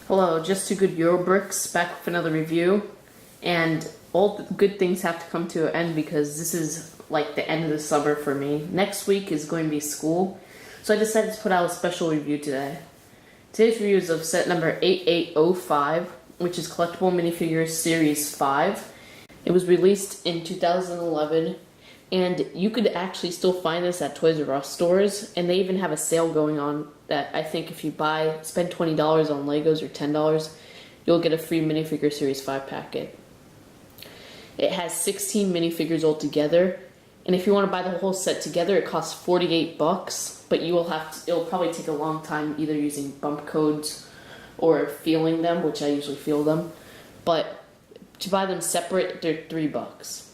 Hello, Just Too Good Eurobricks back with another review, and all the good things have to come to an end because this is like the end of the summer for me. Next week is going to be school, so I decided to put out a special review today. Today's review is of set number 8805, which is Collectable Minifigures Series 5. It was released in 2011, and you could actually still find this at Toys R Us stores, and they even have a sale going on that I think if you spend $20 on Legos or $10, you'll get a free Minifigure Series 5 packet. It has 16 minifigures altogether, and if you want to buy the whole set together, it costs $48, but it'll probably take a long time either using bump codes or feeling them, which I usually feel them, but to buy them separate, they're $3.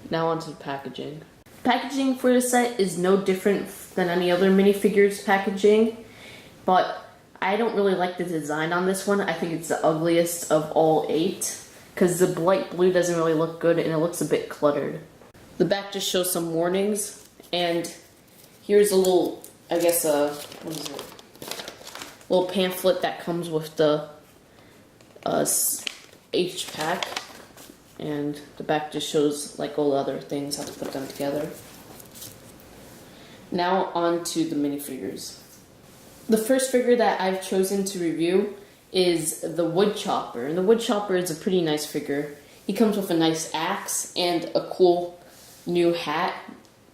Now onto the packaging. Packaging for this set is no different than any other minifigures packaging, but I don't really like the design on this one. I think it's the ugliest of all 8 because the light blue doesn't really look good and it looks a bit cluttered. The back just shows some warnings, and here's a little, I guess what is it? Little pamphlet that comes with the H pack. And the back just shows like all the other things, how to put them together. Now on to the minifigures. The first figure that I've chosen to review is the wood chopper. And the wood chopper is a pretty nice figure. He comes with a nice axe and a cool new hat.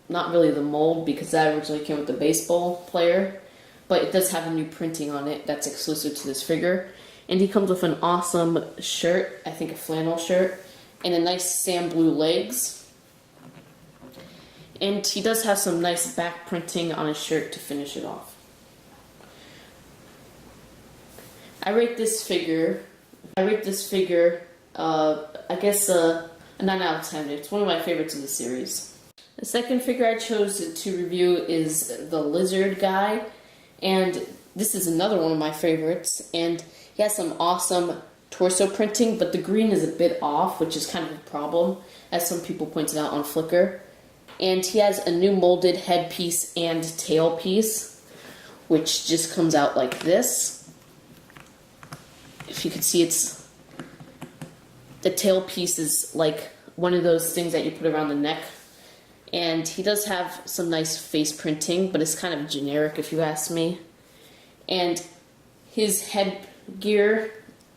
Not really the mold because that originally came with the baseball player, but it does have a new printing on it that's exclusive to this figure. And he comes with an awesome shirt, I think a flannel shirt, and a nice sand blue legs. And he does have some nice back printing on his shirt to finish it off. I rate this figure, I guess a 9 out of 10. It's one of my favorites of the series. The second figure I chose to review is the lizard guy, and this is another one of my favorites, and he has some awesome torso printing, but the green is a bit off, which is kind of a problem, as some people pointed out on Flickr. And he has a new molded headpiece and tail piece, which just comes out like this. If you can see, the tail piece is like one of those things that you put around the neck. And he does have some nice face printing, but it's kind of generic if you ask me. And his headgear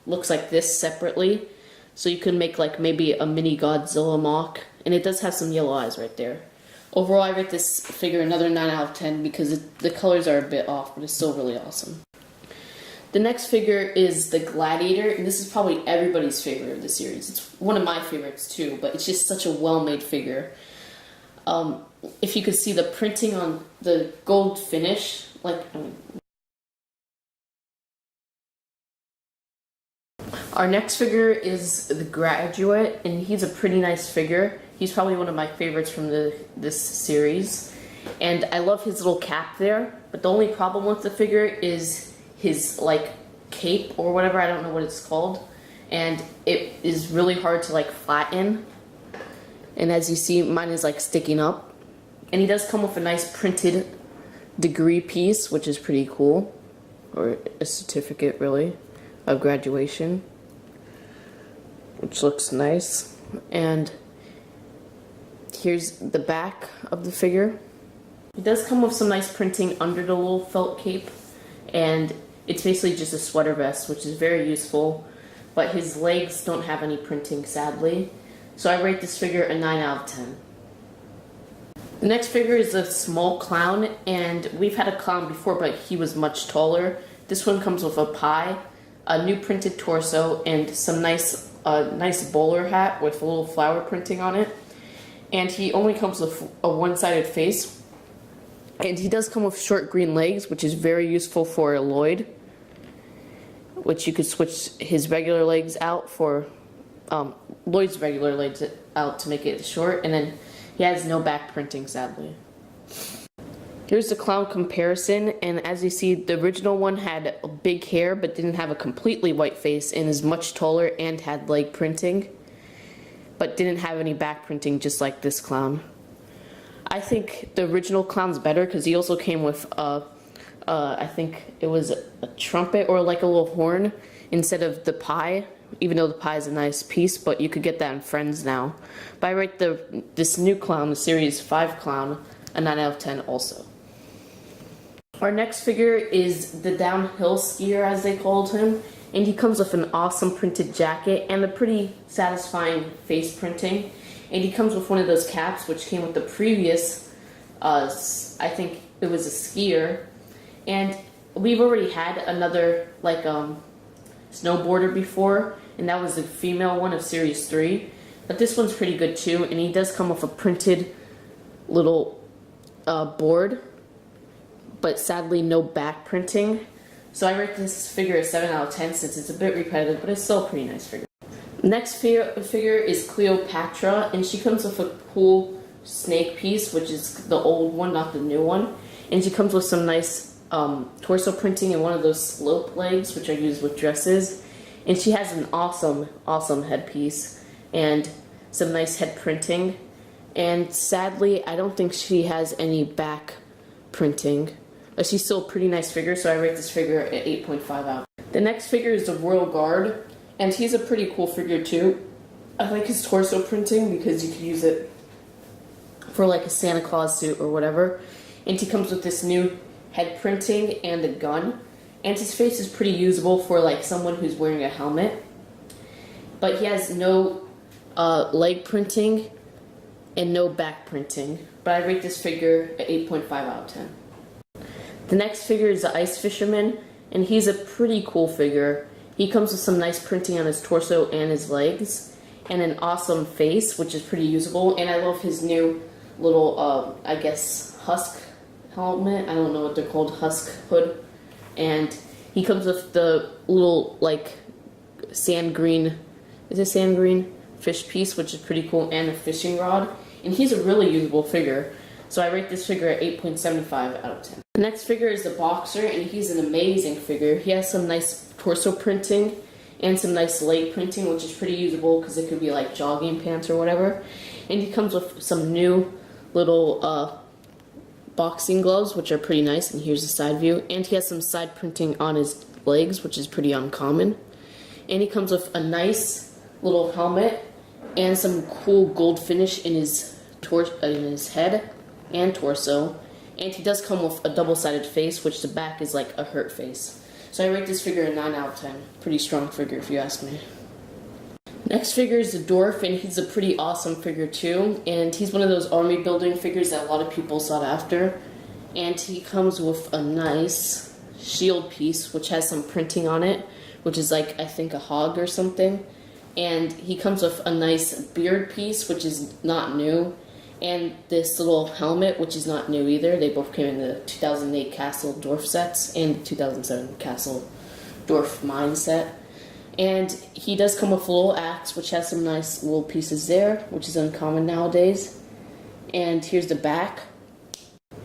looks like this separately, so you could make like maybe a mini Godzilla mock, and it does have some yellow eyes right there. Overall, I rate this figure another 9 out of 10 because the colors are a bit off, but it's still really awesome. The next figure is the Gladiator, and this is probably everybody's favorite of the series. It's one of my favorites too, but it's just such a well-made figure. If you could see the printing on the gold finish, Our next figure is the Graduate, and he's a pretty nice figure. He's probably one of my favorites from this series. And I love his little cap there, but the only problem with the figure is his cape or whatever, I don't know what it's called. And it is really hard to flatten. And as you see, mine is sticking up. And he does come with a nice printed degree piece, which is pretty cool. Or a certificate, really, of graduation, which looks nice. And here's the back of the figure. It does come with some nice printing under the little felt cape, and it's basically just a sweater vest, which is very useful, but his legs don't have any printing, sadly. So I rate this figure a 9 out of 10. The next figure is a small clown, and we've had a clown before, but he was much taller. This one comes with a pie, a new printed torso, and some nice bowler hat with a little flower printing on it. And he only comes with a one-sided face. And he does come with short green legs, which is very useful for Lloyd, which you could switch his regular legs out for Lloyd's regular legs out to make it short. And then he has no back printing, sadly. Here's the clown comparison, and as you see, the original one had big hair but didn't have a completely white face and is much taller and had leg printing, but didn't have any back printing, just like this clown. I think the original clown's better because he also came with I think it was a trumpet or like a little horn instead of the pie, even though the pie is a nice piece, but you could get that in Friends now. But I rate this new clown, the Series 5 clown, a 9 out of 10 also. Our next figure is the downhill skier, as they called him, and he comes with an awesome printed jacket and a pretty satisfying face printing. And he comes with one of those caps, which came with the previous, I think it was a skier. And we've already had another, like, snowboarder before, and that was the female one of Series 3. But this one's pretty good too, and he does come with a printed little board, but sadly no back printing. So I rate this figure a 7 out of 10 since it's a bit repetitive, but it's still a pretty nice figure. Next figure is Cleopatra, and she comes with a cool snake piece, which is the old one, not the new one. And she comes with some nice torso printing and one of those slope legs, which are used with dresses. And she has an awesome, awesome headpiece and some nice head printing. And sadly, I don't think she has any back printing. But she's still a pretty nice figure, so I rate this figure at 8.5 out. The next figure is the Royal Guard, and he's a pretty cool figure too. I like his torso printing because you can use it for like a Santa Claus suit or whatever. And he comes with this new head printing and a gun. And his face is pretty usable for like someone who's wearing a helmet. But he has no leg printing and no back printing. But I rate this figure at 8.5 out of 10. The next figure is the Ice Fisherman, and he's a pretty cool figure. He comes with some nice printing on his torso and his legs, and an awesome face, which is pretty usable. And I love his new little, I guess, husk helmet. I don't know what they're called, husk hood. And he comes with the little, like, sand green, is it sand green? Fish piece, which is pretty cool, and a fishing rod. And he's a really usable figure. So I rate this figure at 8.75 out of 10. The next figure is the Boxer, and he's an amazing figure. He has some nice torso printing and some nice leg printing, which is pretty usable because it could be like jogging pants or whatever. And he comes with some new little boxing gloves, which are pretty nice, and here's the side view. And he has some side printing on his legs, which is pretty uncommon. And he comes with a nice little helmet and some cool gold finish in his head and torso. And he does come with a double-sided face, which the back is like a hurt face. So I rate this figure a 9 out of 10. Pretty strong figure if you ask me. Next figure is the Dwarf, and he's a pretty awesome figure too. And he's one of those army building figures that a lot of people sought after. And he comes with a nice shield piece, which has some printing on it, which is like, I think, a hog or something. And he comes with a nice beard piece, which is not new. And this little helmet, which is not new either. They both came in the 2008 Castle Dwarf sets and the 2007 Castle Dwarf Mine set. And he does come with a little axe, which has some nice little pieces there, which is uncommon nowadays. And here's the back.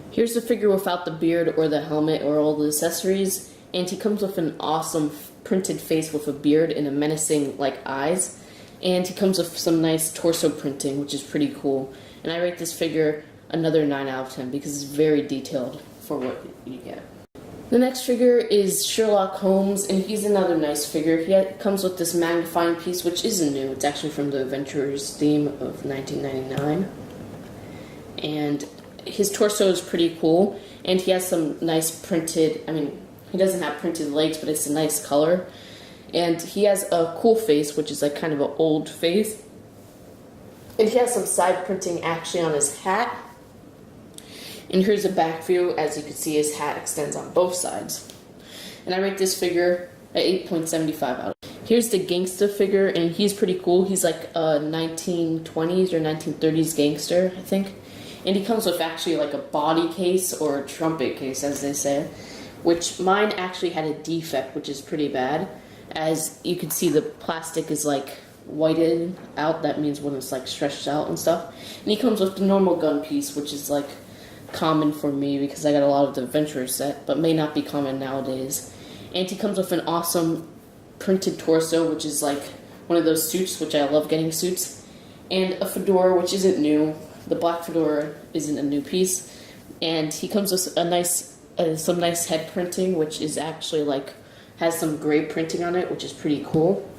Here's the figure without the beard or the helmet or all the accessories. And he comes with an awesome printed face with a beard and a menacing like eyes. And he comes with some nice torso printing, which is pretty cool. And I rate this figure another 9 out of 10 because it's very detailed for what you get. The next figure is Sherlock Holmes, and he's another nice figure. He comes with this magnifying piece, which isn't new. It's actually from the Adventurers theme of 1999. And his torso is pretty cool, and he has some nice printed, he doesn't have printed legs, but it's a nice color. And he has a cool face, which is like kind of an old face. And he has some side printing actually on his hat. And here's a back view. As you can see, his hat extends on both sides. And I rate this figure at 8.75 out of 10. Here's the gangster figure, and he's pretty cool. He's like a 1920s or 1930s gangster, I think. And he comes with actually like a body case or a trumpet case, as they say. Which mine actually had a defect, which is pretty bad. As you can see, the plastic is like whited out. That means when it's like stretched out and stuff. And he comes with the normal gun piece, which is like common for me because I got a lot of the Adventurer set, but may not be common nowadays. And he comes with an awesome printed torso, which is like one of those suits, which I love getting suits, and a fedora, which isn't new. The black fedora isn't a new piece. And he comes with a nice some nice head printing, which is actually like has some gray printing on it, which is pretty cool.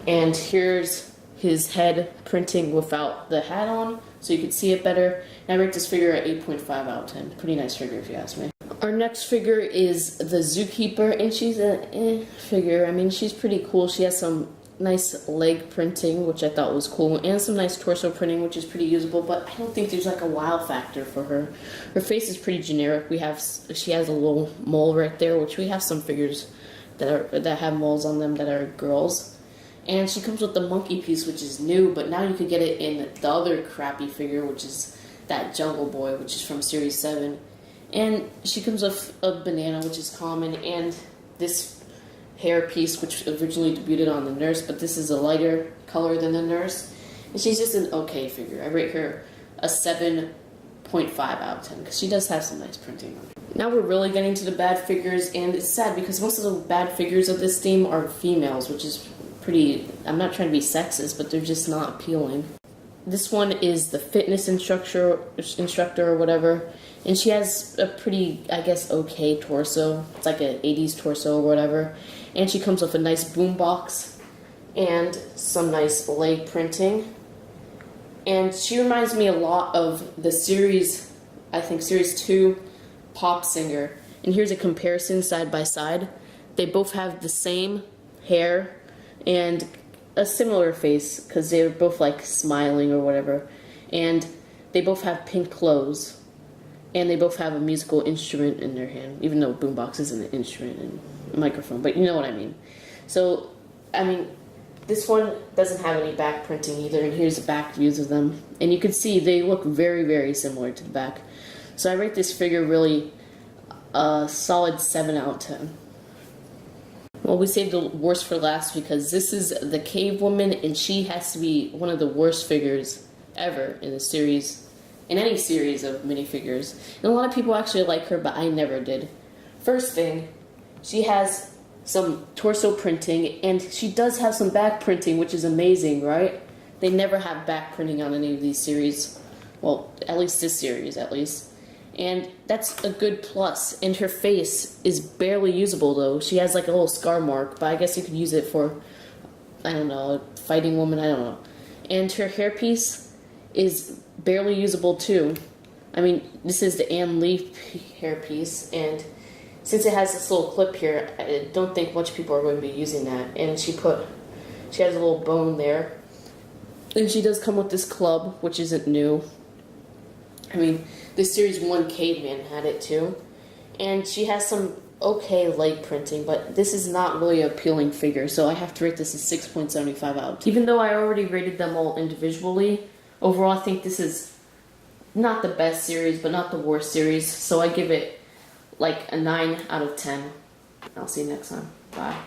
And here's his head printing without the hat on, so you can see it better. And I rate this figure at 8.5 out of 10. Pretty nice figure if you ask me. Our next figure is the Zookeeper, and she's a figure. I mean, she's pretty cool. She has some nice leg printing, which I thought was cool, and some nice torso printing, which is pretty usable, but I don't think there's like a wow factor for her. Her face is pretty generic. She has a little mole right there, which we have some figures that have moles on them that are girls. And she comes with the monkey piece, which is new, but now you could get it in the other crappy figure, which is that Jungle Boy, which is from Series 7. And she comes with a banana, which is common, and this hair piece, which originally debuted on the Nurse, but this is a lighter color than the Nurse. And she's just an okay figure. I rate her a 7.5 out of 10, because she does have some nice printing on her. Now we're really getting to the bad figures, and it's sad because most of the bad figures of this theme are females, which is pretty, I'm not trying to be sexist, but they're just not appealing. This one is the fitness instructor or whatever, and she has a pretty, I guess, okay torso. It's like an 80s torso or whatever. And she comes with a nice boombox and some nice leg printing. And she reminds me a lot of the series, I think Series 2 Pop Singer. And here's a comparison side by side. They both have the same hair and a similar face because they're both like smiling or whatever. And they both have pink clothes. And they both have a musical instrument in their hand, even though boombox isn't an instrument and a microphone, but you know what I mean. So, I mean, this one doesn't have any back printing either, and here's the back views of them. And you can see they look very, very similar to the back. So I rate this figure really a solid 7 out of 10. Well, we saved the worst for last because this is the Cave Woman, and she has to be one of the worst figures ever in the series. In any series of minifigures. And a lot of people actually like her, but I never did. First thing, she has some torso printing, and she does have some back printing, which is amazing, right? They never have back printing on any of these series. Well, at least this series, at least. And that's a good plus. And her face is barely usable, though. She has like a little scar mark, but I guess you could use it for, I don't know, a fighting woman, I don't know. And her hairpiece is barely usable too. I mean, this is the Ann Lee hairpiece, and since it has this little clip here, I don't think much people are going to be using that. And she has a little bone there. And she does come with this club, which isn't new. I mean, this Series 1 Caveman had it too. And she has some okay leg printing, but this is not really an appealing figure, so I have to rate this a 6.75 out of 10. Even though I already rated them all individually, overall, I think this is not the best series, but not the worst series. So I give it like a 9 out of 10. I'll see you next time. Bye.